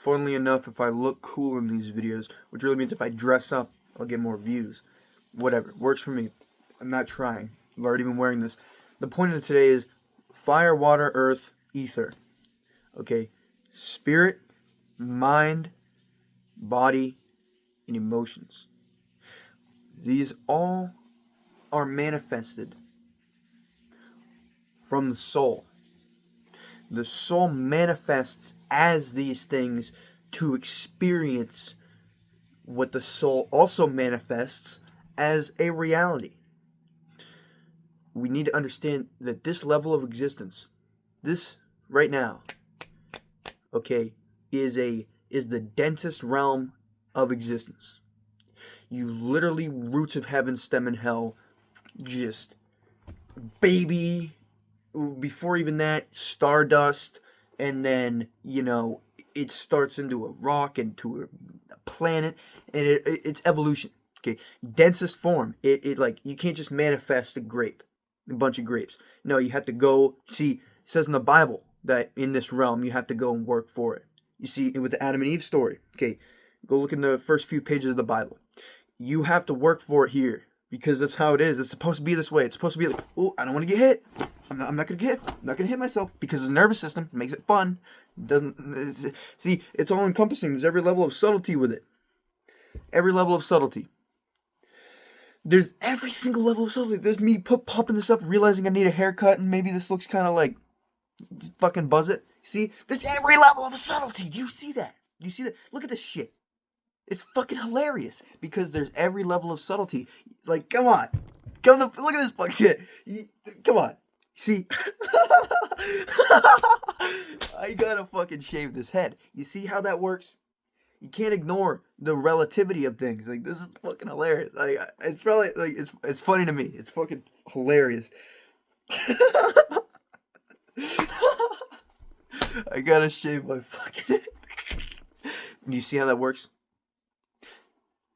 Funnily enough, if I look cool in these videos, which really means if I dress up, I'll get more views. Whatever, works for me. I'm not trying. I've already been wearing this. The point of today is fire, water, earth, ether. Okay, spirit, mind, body, and emotions. These all are manifested from the soul. The soul manifests as these things to experience what the soul also manifests as a reality. We need to understand that this level of existence, this right now, okay, is the densest realm of existence. You literally, roots of heaven, stem in hell, just baby, before even that, stardust, and then, it starts into a rock, into a planet, and it's evolution. Okay, densest form. It like, you can't just manifest a bunch of grapes. No, you have to go see. It says in the Bible that in this realm you have to go and work for it. You see, with the Adam and Eve story. Okay, go look in the first few pages of the Bible. You have to work for it here because that's how it is. It's supposed to be this way. It's supposed to be like, oh, I don't want to get hit. I'm not gonna get hit. I'm not gonna hit myself because the nervous system makes it fun. See, it's all encompassing. There's every level of subtlety with it. Every level of subtlety. There's every single level of subtlety. There's me popping this up, realizing I need a haircut, and maybe this looks kind of like, just fucking buzz it. See, there's every level of subtlety. Do you see that? Do you see that? Look at this shit. It's fucking hilarious because there's every level of subtlety. Like, come on. Look at this fucking shit. Come on. See? I gotta fucking shave this head. You see how that works? You can't ignore the relativity of things. Like, this is fucking hilarious. Like, it's probably, like, it's funny to me. It's fucking hilarious. I gotta shave my fucking head. You see how that works?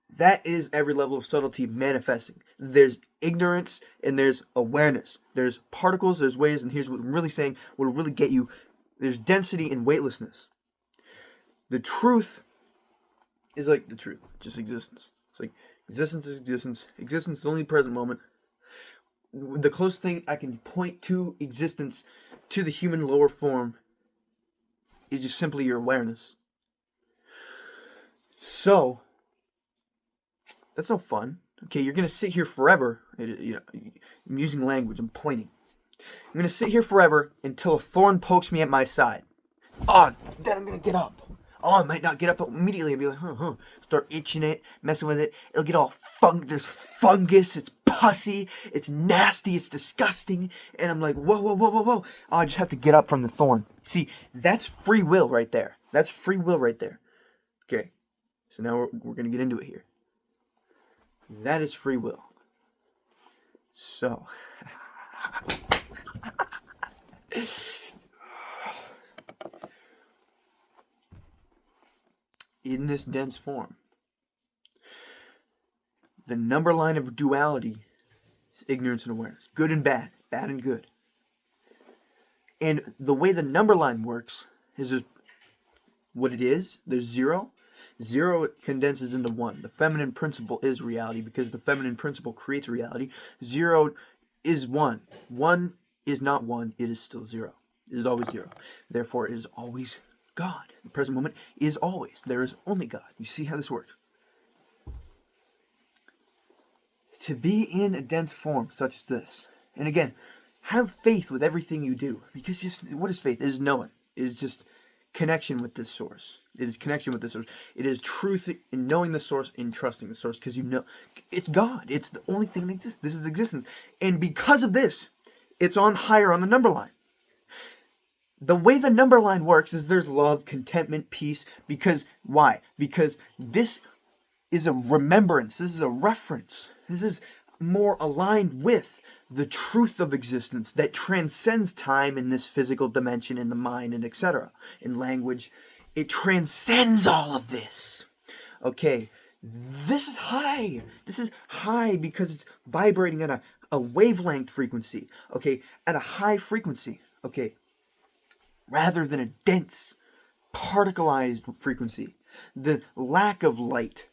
That is every level of subtlety manifesting. There's ignorance and there's awareness. There's particles, there's waves, and here's what I'm really saying, what will really get you. There's density and weightlessness. The truth is like the truth, just existence. It's like existence is existence. Existence is only present moment. The closest thing I can point to existence, to the human lower form, is just simply your awareness. So, that's no fun. Okay, you're going to sit here forever. I'm using language, I'm pointing. I'm going to sit here forever until a thorn pokes me at my side. Oh, then I'm going to get up. Oh, I might not get up immediately. I'll be like, start itching it, messing with it. It'll get all there's fungus, it's pussy, it's nasty, it's disgusting. And I'm like, whoa. Oh, I just have to get up from the thorn. See, that's free will right there. That's free will right there. Okay, so now we're going to get into it here. That is free will. So, in this dense form, the number line of duality is ignorance and awareness. Good and bad. Bad and good. And the way the number line works is just what it is. There's 0. 0 condenses into 1. The feminine principle is reality because the feminine principle creates reality. 0 is 1. 1 is not 1. It is still 0. It is always 0. Therefore, it is always God. The present moment is always. There is only God. You see how this works? To be in a dense form such as this, and again, have faith with everything you do. Because what is faith? It is knowing. It is just connection with this source. It is connection with this source. It is truth in knowing the source and trusting the source because you know it's God. It's the only thing that exists. This is existence. And because of this, it's higher on the number line. The way the number line works is there's love, contentment, peace. Because why? Because this is a remembrance. This is a reference. This is more aligned with the truth of existence that transcends time in this physical dimension, in the mind, and etc. In language, it transcends all of this. Okay, this is high. This is high because it's vibrating at a wavelength frequency. Okay, at a high frequency. Okay, rather than a dense particleized frequency, the lack of light.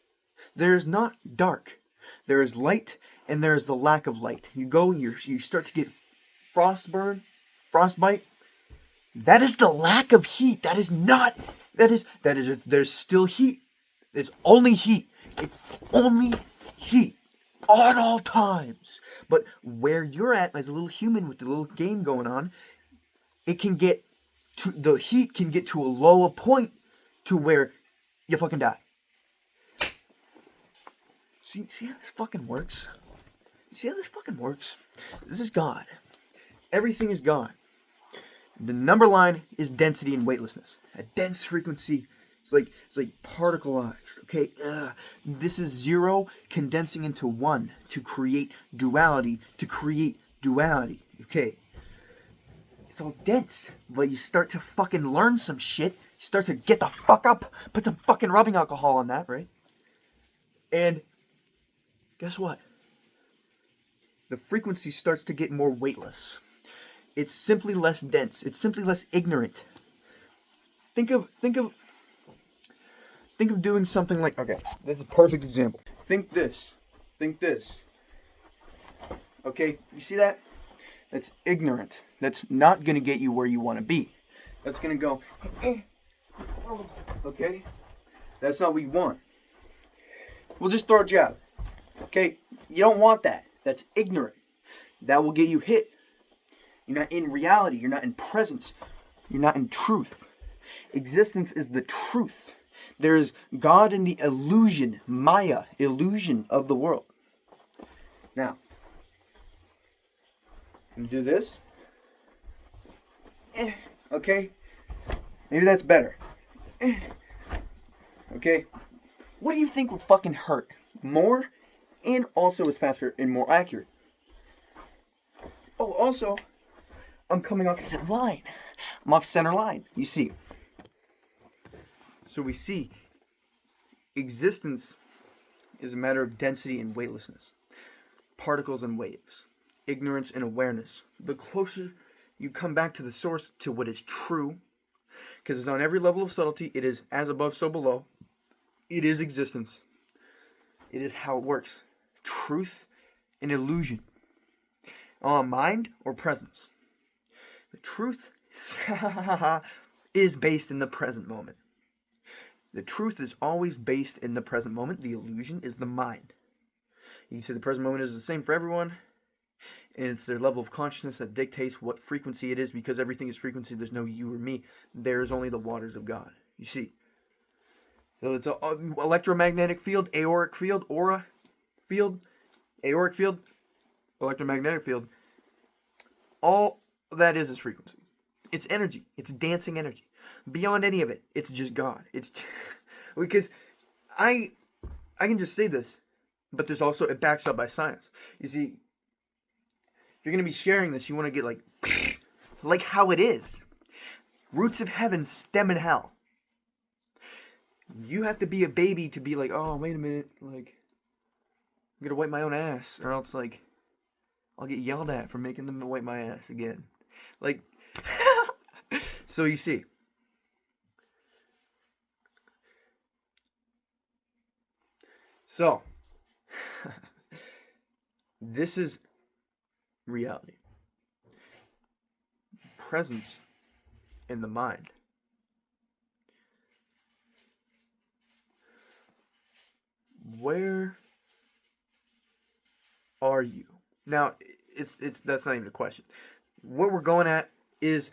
There's not dark. There is light, and there is the lack of light. You start to get frostbite. That is the lack of heat. That is not. There's still heat. It's only heat. It's only heat at all times. But where you're at as a little human with the little game going on, it can get to, the heat can get to a lower point to where you fucking die. See how this fucking works? See how this fucking works? This is God. Everything is God. The number line is density and weightlessness. A dense frequency. It's like particleized. Okay, this is 0 condensing into 1 to create duality. Okay, it's all dense, but you start to fucking learn some shit. You start to get the fuck up. Put some fucking rubbing alcohol on that, right? And guess what? The frequency starts to get more weightless. It's simply less dense. It's simply less ignorant. Think of doing something like, okay, this is a perfect example. Think this. Okay, you see that? That's ignorant. That's not going to get you where you want to be. That's going to go, okay? That's not what you want. We'll just throw a jab. Okay, you don't want that. That's ignorant. That will get you hit. You're not in reality. You're not in presence. You're not in truth. Existence is the truth. There is God in the illusion, Maya, illusion of the world. Now, I'm gonna do this. Okay, maybe that's better. Okay, what do you think would fucking hurt more, and also is faster and more accurate? Oh, also, I'm coming off center line. I'm off center line. You see. So we see existence is a matter of density and weightlessness, particles and waves, ignorance and awareness. The closer you come back to the source, to what is true, because it's on every level of subtlety, it is as above, so below. It is existence. It is how it works. Truth and illusion. Mind or presence. The truth is based in the present moment. The truth is always based in the present moment. The illusion is the mind. You can say the present moment is the same for everyone, and it's their level of consciousness that dictates what frequency it is, because everything is frequency. There's no you or me. There's only the waters of God. You see. So it's an electromagnetic field, auric field, aura field, auric field, electromagnetic field. All that is frequency. It's energy. It's dancing energy. Beyond any of it, it's just God. It's because I can just say this, but there's also, it backs up by science. You see, if you're gonna be sharing this, you want to get like how it is. Roots of heaven stem in hell. You have to be a baby to be like, oh, wait a minute, like, I'm gonna wipe my own ass, or else like I'll get yelled at for making them wipe my ass again. Like, so you see. So, this is reality. Presence in the mind. Where are you? Now, it's that's not even a question. What we're going at is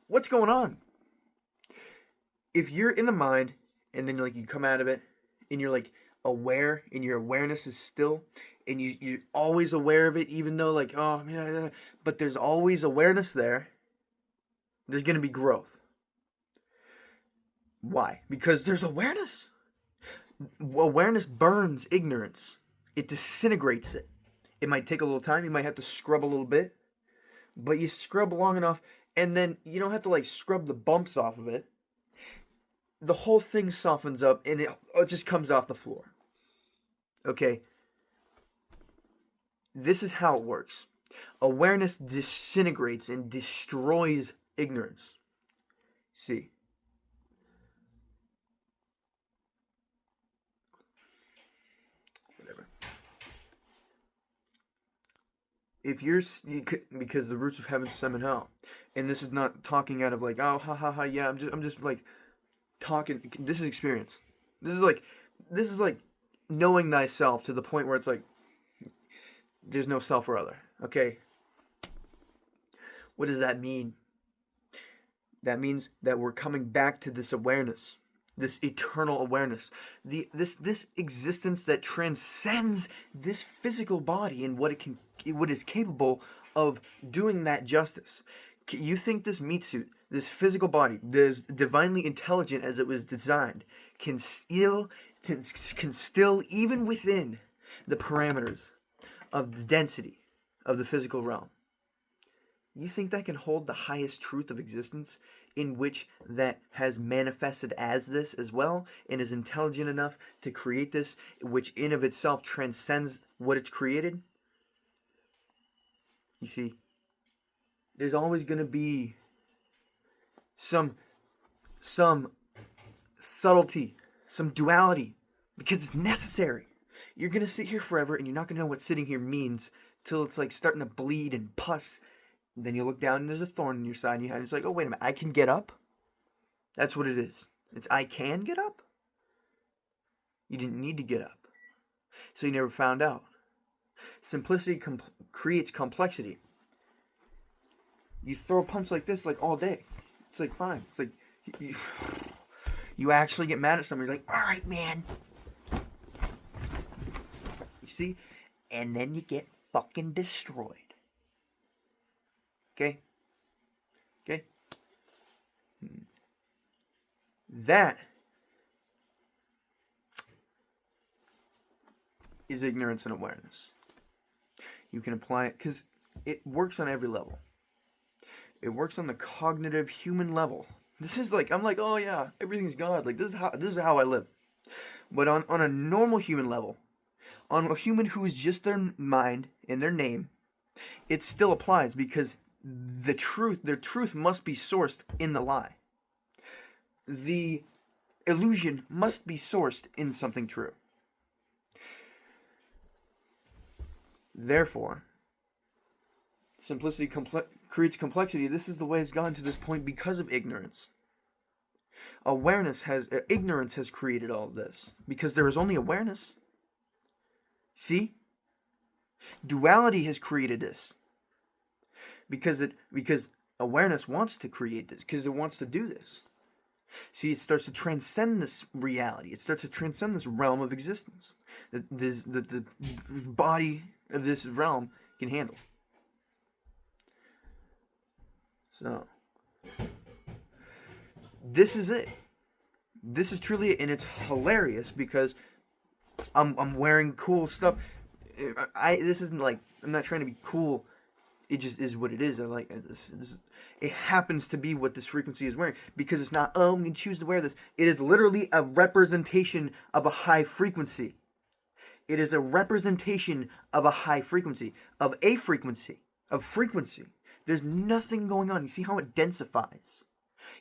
what's going on. If you're in the mind and then like you come out of it and you're like aware and your awareness is still and you're always aware of it, even though like, oh yeah, but there's always awareness there, there's going to be growth. Why? Because there's awareness. Awareness burns ignorance. It disintegrates it. It might take a little time. You might have to scrub a little bit. But you scrub long enough, and then you don't have to like scrub the bumps off of it. The whole thing softens up, and it just comes off the floor. Okay? This is how it works. Awareness disintegrates and destroys ignorance. See? if because the roots of heaven stem in hell, and this is not talking out of like, oh, ha ha ha, yeah, I'm just like talking. This is experience. This is like knowing thyself to the point where it's like there's no self or other. Okay, what does that mean? That means that we're coming back to this awareness, this eternal awareness, this existence that transcends this physical body and what is capable of doing that justice. You think this meat suit, this physical body, this divinely intelligent as it was designed, can still even within the parameters of the density of the physical realm? You think that can hold the highest truth of existence, in which that has manifested as this as well, and is intelligent enough to create this, which in of itself transcends what it's created? You see, there's always going to be some subtlety, some duality, because it's necessary. You're going to sit here forever, and you're not going to know what sitting here means till it's like starting to bleed and pus. Then you look down and there's a thorn in your side, and it's like, oh, wait a minute, I can get up? That's what it is. It's I can get up? You didn't need to get up. So you never found out. Simplicity creates complexity. You throw a punch like this like all day. It's like fine. It's like you actually get mad at somebody. You're like, all right, man. You see? And then you get fucking destroyed. Okay? Okay? That is ignorance and awareness. You can apply it because it works on every level. It works on the cognitive human level. This is like, I'm like, oh yeah, everything's God. Like this is how I live. But on a normal human level, on a human who is just their mind and their name, it still applies, because their truth must be sourced in the lie. The illusion must be sourced in something true. Therefore, simplicity creates complexity. This is the way it's gotten to this point because of ignorance. Ignorance has created all of this because there is only awareness. See? Duality has created this. Because awareness wants to create this, because it wants to do this. See, it starts to transcend this reality. It starts to transcend this realm of existence that the body of this realm can handle. So, this is it. This is truly it, and it's hilarious because I'm wearing cool stuff. This isn't like, I'm not trying to be cool. It just is what it is. I like this. It happens to be what this frequency is wearing, because it's not, oh, I'm going to choose to wear this. It is literally a representation of a high frequency. It is a representation of a high frequency, of a frequency, of frequency. There's nothing going on. You see how it densifies?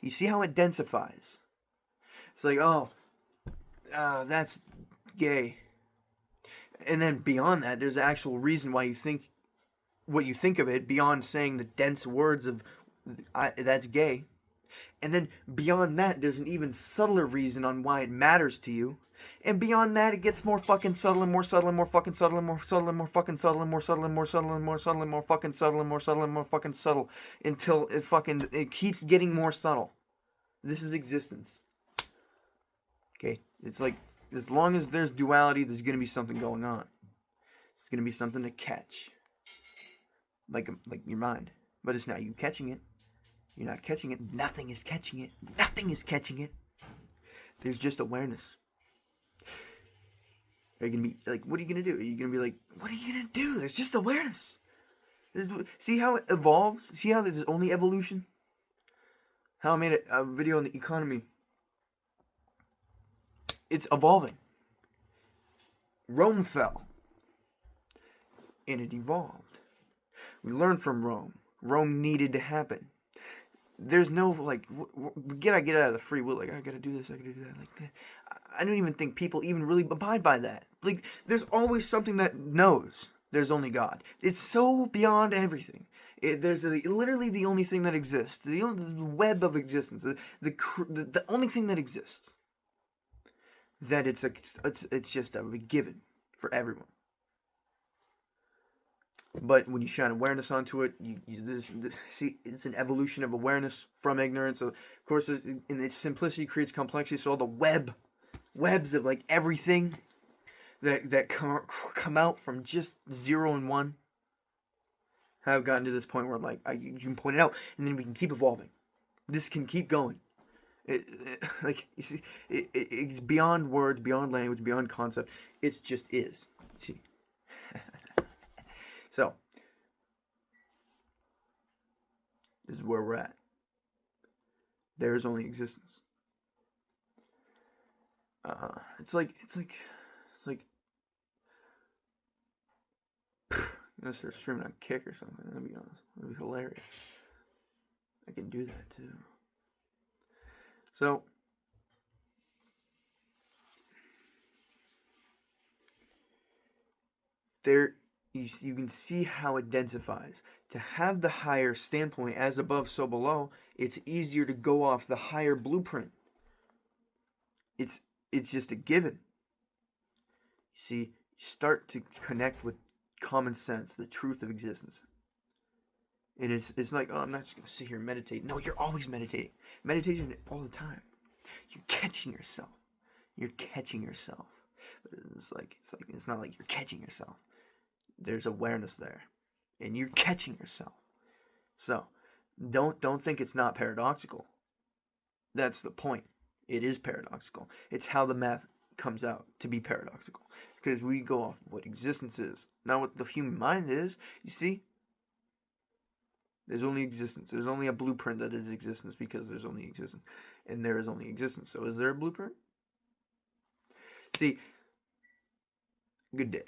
You see how it densifies? It's like, oh, that's gay. And then beyond that, there's an actual reason why you think what you think of it, beyond saying the dense words of that's gay. And then beyond that, there's an even subtler reason on why it matters to you. And beyond that, it gets more fucking subtle and more subtle and more fucking subtle and more subtle and more fucking subtle and more subtle and more subtle and more subtle and more fucking subtle and more subtle and more fucking subtle until it keeps getting more subtle. This is existence. Okay? It's like, as long as there's duality, there's going to be something going on. There's going to be something to catch. Like your mind. But it's not you catching it. You're not catching it. Nothing is catching it. Nothing is catching it. There's just awareness. Are you going to be like, what are you going to do? Are you going to be like, what are you going to do? There's just awareness. See how it evolves? See how there's only evolution? How I made a video on the economy. It's evolving. Rome fell. And it evolved. We learned from Rome. Rome needed to happen. There's no, like, we gotta get out of the free will. Like, I gotta do this, I gotta do that. Like, I don't even think people even really abide by that. Like, there's always something that knows. There's only God. It's so beyond everything. Literally the only thing that exists. The web of existence. The only thing that exists. That it's just a given for everyone. But when you shine awareness onto it, see, it's an evolution of awareness from ignorance. So, of course, in its simplicity creates complexity. So all the webs of like everything that come out from just 0 and 1 have gotten to this point where like you can point it out, and then we can keep evolving. This can keep going. Like you see, it's beyond words, beyond language, beyond concept. It just is. See. So this is where we're at. There is only existence. It's like I'm gonna start streaming on Kick or something. That'd be honest. That'd be hilarious. I can do that too. So there you can see how it densifies. To have the higher standpoint, as above, so below, it's easier to go off the higher blueprint. It's just a given. You see, you start to connect with common sense, the truth of existence. And it's like, oh, I'm not just gonna sit here and meditate. No, you're always meditating. Meditation all the time. You're catching yourself. You're catching yourself. But it's not like you're catching yourself. There's awareness there, and you're catching yourself. So, don't think it's not paradoxical. That's the point. It is paradoxical. It's how the math comes out to be paradoxical, because we go off of what existence is, not what the human mind is. You see, there's only existence. There's only a blueprint that is existence, because there's only existence, and there is only existence. So, is there a blueprint? See, good day.